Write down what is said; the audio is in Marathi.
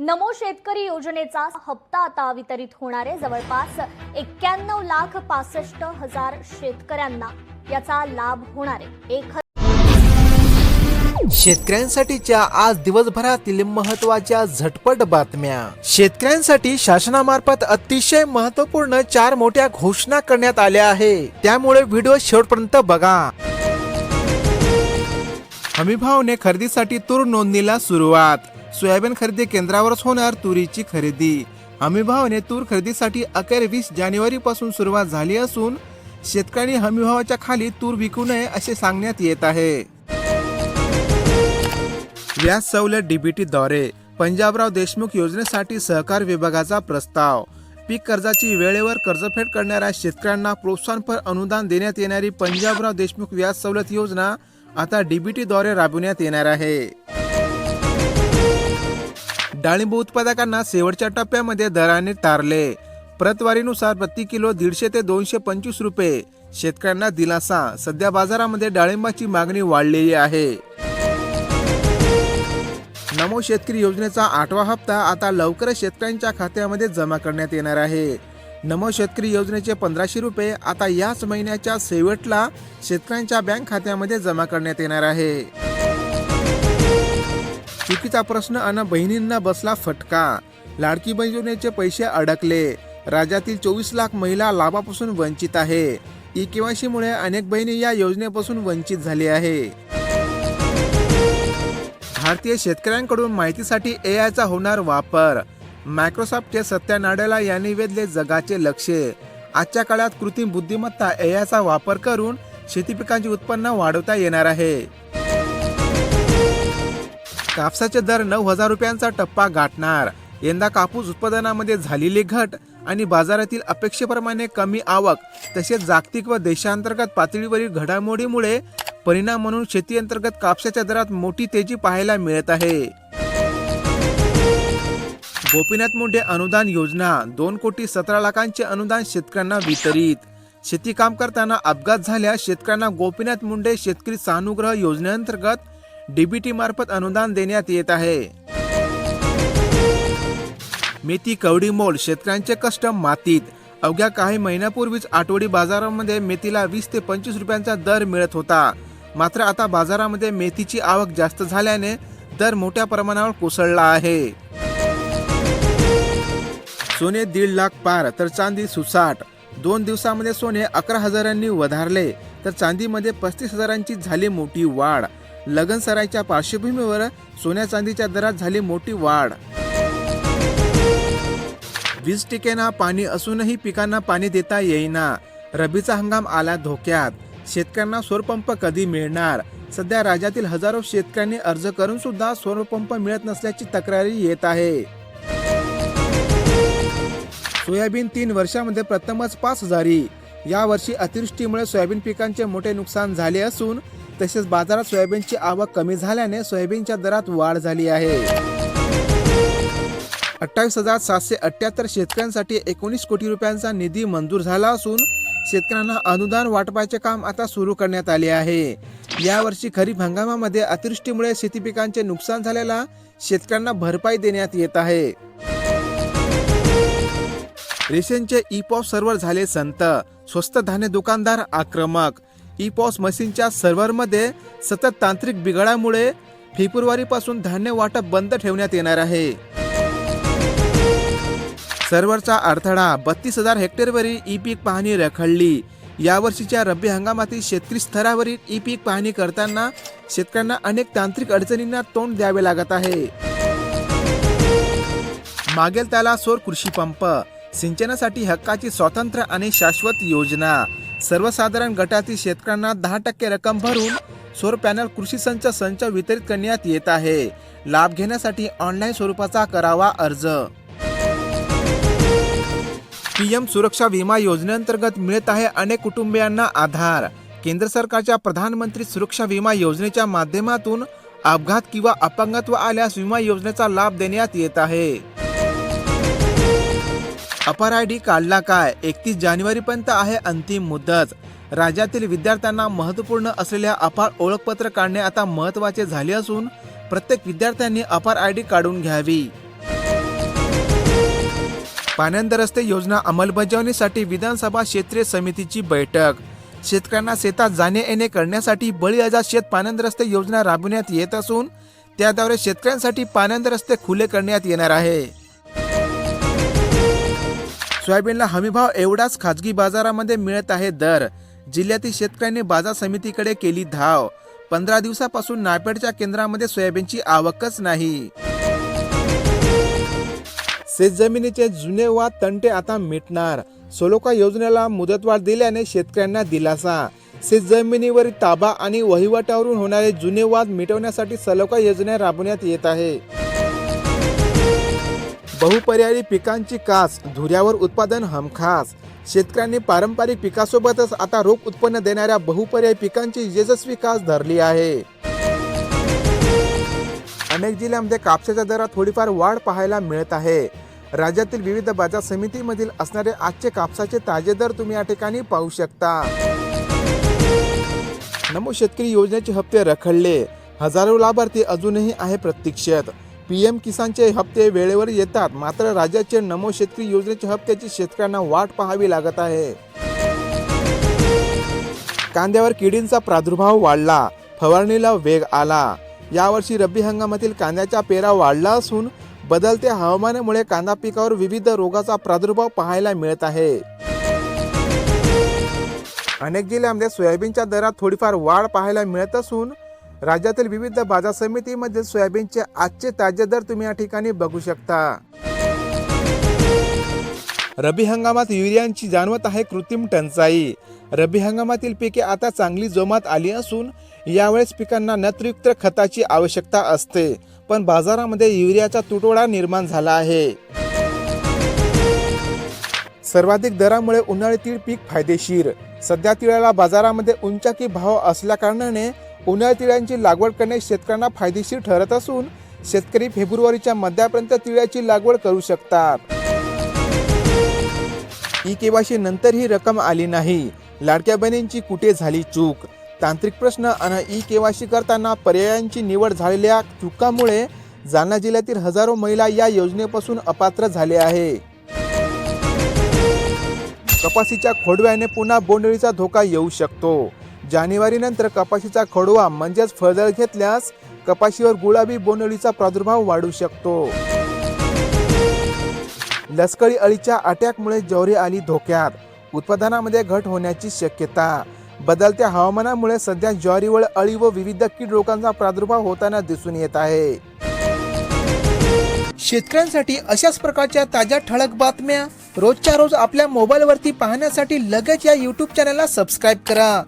नमो शेतकरी योजनेचा हप्ता आता वितरित होणार आहे। जवळपास 91,65,000 शेतकऱ्यांना याचा लाभ होणार आहे। शेतकऱ्यांसाठीच्या आज दिवसभरातील महत्त्वाच्या झटपट बातम्या। शेतकऱ्यांसाठी शासनामार्फत अतिशय महत्त्वपूर्ण 4 मोठ्या घोषणा करण्यात आल्या आहे, त्यामुळे व्हिडिओ शेवटपर्यंत बघा। हमीभावने खरेदीसाठी तूर नोंदणीला सुरुवात। सोयाबीन खरेदी केंद्रावरच होणार तुरीची खरेदी। हमीभावाने तूर खरेदीसाठी अखेर 20 जानेवारी पासून सुरुवात झाली असून शेतकऱ्यांनी हमीभावाच्या खाली तूर विकू नये असे सांगण्यात येत आहे। व्याज सवलत डीबीटी द्वारे पंजाबराव देशमुख योजनेसाठी सहकार विभागाचा प्रस्ताव। पीक कर्जाची वेळेवर कर्जफेड करणाऱ्या शेतकऱ्यांना प्रोत्साहनपर अनुदान देण्यात येणारी पंजाबराव देशमुख व्याज सवलत योजना आता डीबीटी द्वारे राबविण्यात येणार आहे। डाळिंब उत्पादकांना शेवटच्या टप्प्यामध्ये दराने तारले। प्रतवारीनुसार प्रति किलो 150 ते 225 रुपये। शेतकऱ्यांना दिलासा। सध्या बाजारामध्ये डाळिंबाची मागणी वाढलेली आहे। नमो शेतकरी योजनेचा 8वा हप्ता आता लवकरच शेतकऱ्यांच्या खात्यामध्ये जमा करण्यात येणार आहे। नमो शेतकरी योजनेचे 1500 रुपये आता याच महिन्याच्या शेवटला शेतकऱ्यांच्या बँक खात्यामध्ये जमा करण्यात येणार आहे। चुकीचा प्रश्न अन बहिणींना बसला फटका। लाडकी बहीण योजनेचे पैसे अडकले। राज्यातील 24 लाख महिला लाभापासून वंचित आहे। ई-केवायसी मुळे अनेक बहिणी या योजनेपासून वंचित झाले आहे। भारतीय शेतकऱ्यांकडून माहितीसाठी एआयचा होणार वापर। मायक्रोसॉफ्टचे सत्या नाडेला यांनी वेधले जगाचे लक्ष। आजच्या काळात कृत्रिम बुद्धिमत्ता एआयचा वापर करून शेती पिकांचे उत्पन्न वाढवता येणार आहे। कापसाचे दर 9,000 रुपयांचा टप्पा गाठणार। यंदा कापूस उत्पादनामध्ये झालेली घट आणि बाजारातील अपेक्षेप्रमाणे कमी आवक तसेच जागतिक व देशांतर्गत पातळीवरील घडामोडीमुळे परिणाम म्हणून शेती अंतर्गत कापसाच्या दरात मोठी तेजी पाहायला मिळत आहे। गोपीनाथ मुंडे अनुदान योजना 2,17,00,000चे अनुदान शेतकऱ्यांना वितरित। शेती काम करताना अपघात झाल्यास शेतकऱ्यांना गोपीनाथ मुंडे शेतकरी सहानुग्रह योजनेअंतर्गत डीबीटी मार्फत अनुदान देण्यात येत आहे। मेथी कवडी मोल शेतकऱ्यांचे कष्ट मातीत। अवघ्या काही महिन्यापूर्वीच आठवडी बाजारामध्ये मेथीला 20 ते 25 रुपयांचा दर मिळत होता। मात्र आता बाजारामध्ये मेथीची आवक जास्त झाल्याने दर मोठ्या प्रमाणावर कोसळला आहे। सोने 1.5 लाख पार तर चांदी सुसाट। 2 दिवसामध्ये सोने 11,000 वधारले तर चांदीमध्ये 35,000 झाली मोठी वाढ। लगन सराईच्या पार्श्वभूमीवर सोन्या चांदीच्या दरात झाली मोठी वाढ। वीज टिकेना पाणी असूनही पिकांना पाणी देता येईना। रबीचा हंगाम आला धोक्यात। शेतकऱ्यांना सौरपंप कधी मिळणार? सध्या राज्यातील हजारो शेतकऱ्यांनी अर्ज करून सुद्धा सौरपंप मिळत नसल्याची तक्रारी येत आहे। सोयाबीन 3 वर्षांमध्ये प्रथमच 5,000। या वर्षी अतिवृष्टीमुळे सोयाबीन पिकांचे मोठे नुकसान झाले असून तसेच बाजारात सोयाबीनची आवक कमी झाल्याने सोयाबीनच्या दरात वाढ झाली आहे। 28,778 शेतकऱ्यांसाठी 19 कोटी रुपयांचा निधी मंजूर झाला असून शेतकऱ्यांना अनुदान वाटपाचे काम आता सुरू करण्यात आले आहे। यावर्षी खरीप हंगामामध्ये अतिवृष्टीमुळे शेती पिकांचे नुकसान झालेल्या शेतकऱ्यांना भरपाई देण्यात येत आहे। रेशनचे ई-पॉस सर्व्हर झाले संत। स्वस्त धान्य दुकानदार आक्रमक। ई-पॉस मशीनच्या सर्व्हरमध्ये सतत तांत्रिक बिघाडामुळे फेब्रुवारीपासून धान्य वाटप बंद ठेवण्यात येणार आहे। सर्व्हरचा अडथळा। 32,000 हेक्टरवरील ई-पीक पाहणी रखडली। यावर्षीच्या रब्बी हंगामातील शेतकरी स्तरावरील ई-पीक पाहणी करताना शेतकऱ्यांना अनेक तांत्रिक अडचणींना तोंड द्यावे लागत आहे। मागेल त्याला सौर कृषी पंप। सिंचनासाठी हक्काची स्वतंत्र आणि शाश्वत योजना। सर्वसाधारण गटातील शेतकऱ्यांना 10% रक्कम भरून सौर पॅनल कृषी संच वितरित करण्यात येत आहे। लाभ घेण्यासाठी ऑनलाईन स्वरूपाचा करावा अर्ज। पीएम सुरक्षा विमा योजनेअंतर्गत मिळत आहे अनेक कुटुंबियांना आधार। केंद्र सरकारच्या प्रधानमंत्री सुरक्षा विमा योजनेच्या माध्यमातून अपघात किंवा अपंगत्व आल्यास विमा योजनेचा लाभ देण्यात येत आहे। अपार आयडी काढला काय? 31 जानेवारीपर्यंत आहे अंतिम मुदत। राज्यातील विद्यार्थ्यांना महत्त्वपूर्ण असलेल्या अपार ओळखपत्र काढणे आता महत्त्वाचे झाले असून प्रत्येक विद्यार्थ्यांनी अपार आयडी काढून घ्यावी। पाणंद रस्ते योजना अंमलबजावणीसाठी विधानसभा क्षेत्रीय समितीची बैठक. शेतकऱ्यांना शेतात जाणे येणे करण्यासाठी बळीराजा शेत पाणंद रस्ते योजना राबवण्यात येत असून त्याद्वारे शेतकऱ्यांसाठी पाणंद रस्ते खुले करण्यात येणार आहे. सोयाबीनला हमीभाव एवढाच खाजगी बाजारामध्ये मिळत आहे दर. जिल्ह्यातील शेतकऱ्यांनी बाजार समितीकडे केली धाव. 15 दिवसापासून नापेडच्या केंद्रामध्ये सोयाबीनची आवकच नाही. शेतजमिनीचे जुने वाद तंटे आता मिटणार. सोलोका योजनेला मुदतवाढ दिल्याने शेतकऱ्यांना दिलासा. शेतजमिनीवर ताबा आणि वहिवाटावरून होणारे जुने वाद मिटवण्यासाठी सोलोका योजना राबवण्यात येत आहे. बहुपर्यायी पिकांची कास, धुऱ्यावर उत्पादन हमखास. शेतकऱ्यांनी पारंपरिक पिकासोबतच आता रोख उत्पन्न देणाऱ्या बहुपर्यायी पिकांची यशस्वी कास धरली आहे. अनेक जिल्ह्यांमध्ये कापसाच्या दरात थोडीफार वाढ पाहायला मिळत आहे. राज्यातील विविध बाजार समितीमधील असणारे आजचे कापसाचे ताजे दर तुम्ही या ठिकाणी पाहू शकता. नमो शेतकरी योजनेचे हप्ते रखडले. हजारो लाभार्थी अजूनही आहे प्रतीक्षेत. PM किसानचे हप्ते वेळेवर येतात, मात्र राज्याचे नमो शेतकरी योजनेच्या हप्त्याची शेतकऱ्यांना वाट पाहावी लागत आहे. कांद्यावर किडींचा प्रादुर्भाव वाढला, फवारणीला वेग आला. यावर्षी रब्बी हंगामातील कांद्याचा पेरा वाढला असून बदलत्या हवामानामुळे कांदा पिकावर विविध रोगाचा प्रादुर्भाव पाहायला मिळत आहे. अनेक जिल्ह्यांमध्ये सोयाबीनच्या दरात थोडीफार वाढ पाहायला मिळत असून राज्यातील विविध बाजार समितीमध्ये सोयाबीनचे आजचे ताजे दर तुम्ही या ठिकाणी बघू शकता. रब्बी हंगामात युरियाची जाणवत आहे कृत्रिम टंचाई. रब्बी हंगामातील पिके आता चांगली जोमात आली असून यावेळेस पिकांना नत्रयुक्त खताची आवश्यकता असते, पण बाजारामध्ये युरियाचा तुटवडा निर्माण झाला आहे. सर्वाधिक दरामुळे उन्हाळी तीळ पीक फायदेशीर. सध्या तिळाला बाजारामध्ये उंचाकी भाव असल्या कारणाने उन्हाळी तिळांची लागवड करणे शेतकऱ्यांना फायदेशीर ठरत असून शेतकरी फेब्रुवारीच्या मध्यापर्यंत तिळाची लागवड करू शकतात. KYC नंतरही रक्कम आली नाही. लाडक्या बहिणींची कुठे झाली चूक? तांत्रिक प्रश्न आणि KYC करताना पर्यायांची निवड झालेल्या चुकामुळे जालना जिल्ह्यातील हजारो महिला या योजनेपासून अपात्र झाले आहे. कपाशीच्या खोडव्याने पुन्हा बोंडअळीचा धोका येऊ शकतो. जानेवारीनंतर कपाशीचा खोडवा म्हणजेच फळझळ घेतल्यास कपाशीवर गुलाबी बोंडअळीचा प्रादुर्भाव वाढू शकतो. लष्करी अळीच्या अटॅकमुळे ज्वारी आली धोक्यात. उत्पादनामध्ये घट होण्याची शक्यता. बदलत्या हवामानामुळे सध्या ज्वारीवर अळी व विविध कीड रोगांचा प्रादुर्भाव होताना दिसून येत आहे. शेतकऱ्यांसाठी अशाच प्रकारच्या ताज्या ठळक बातम्या रोजच्या रोज आपल्या मोबाईलवरती पाहण्यासाठी लगेच या YouTube चॅनलला सबस्क्राईब करा.